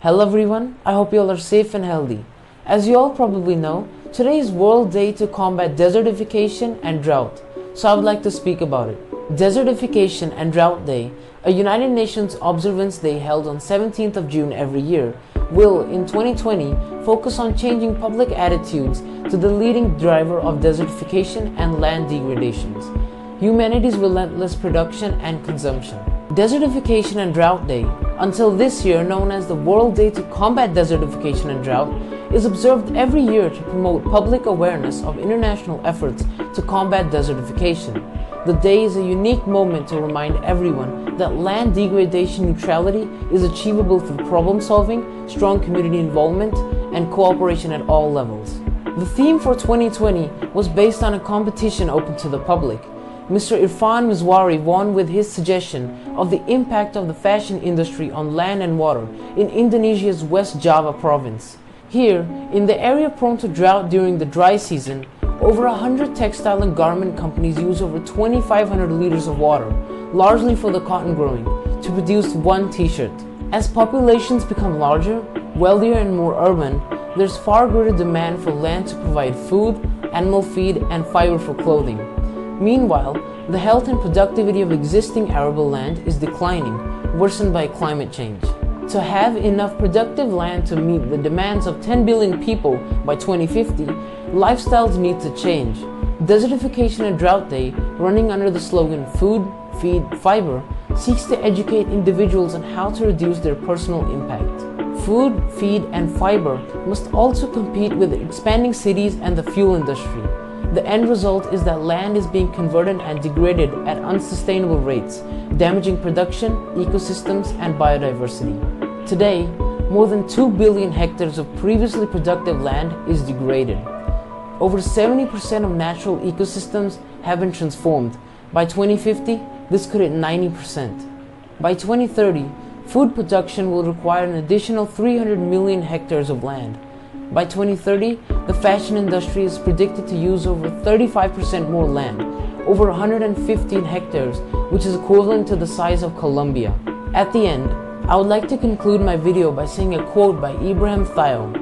Hello everyone, I hope you all are safe and healthy. As you all probably know, today is World Day to combat desertification and drought, so I would like to speak about it. Desertification and Drought Day, a United Nations observance day held on 17th of June every year, will, in 2020, focus on changing public attitudes to the leading driver of desertification and land degradations, humanity's relentless production and consumption. Desertification and Drought Day, until this year known as the World Day to Combat Desertification and Drought, is observed every year to promote public awareness of international efforts to combat desertification. The day is a unique moment to remind everyone that land degradation neutrality is achievable through problem solving, strong community involvement, and cooperation at all levels. The theme for 2020 was based on a competition open to the public. Mr. Irfan Mizwari won with his suggestion of the impact of the fashion industry on land and water in Indonesia's West Java province. Here, in the area prone to drought during the dry season, over 100 textile and garment companies use over 2,500 liters of water, largely for the cotton growing, to produce one t-shirt. As populations become larger, wealthier and more urban, there's far greater demand for land to provide food, animal feed, and fiber for clothing. Meanwhile, the health and productivity of existing arable land is declining, worsened by climate change. To have enough productive land to meet the demands of 10 billion people by 2050, lifestyles need to change. Desertification and Drought Day, running under the slogan Food, Feed, Fiber, seeks to educate individuals on how to reduce their personal impact. Food, feed, and fiber must also compete with expanding cities and the fuel industry. The end result is that land is being converted and degraded at unsustainable rates, damaging production, ecosystems, and biodiversity. Today, more than 2 billion hectares of previously productive land is degraded. Over 70% of natural ecosystems have been transformed. By 2050, this could hit 90%. By 2030, food production will require an additional 300 million hectares of land. By 2030, the fashion industry is predicted to use over 35% more land, over 115 hectares, which is equivalent to the size of Colombia. At the end, I would like to conclude my video by saying a quote by Ibrahim Thiel.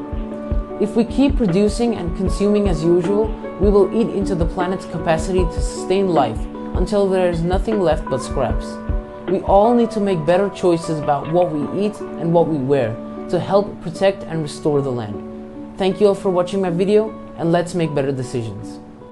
If we keep producing and consuming as usual, we will eat into the planet's capacity to sustain life until there is nothing left but scraps. We all need to make better choices about what we eat and what we wear to help protect and restore the land. Thank you all for watching my video, and let's make better decisions.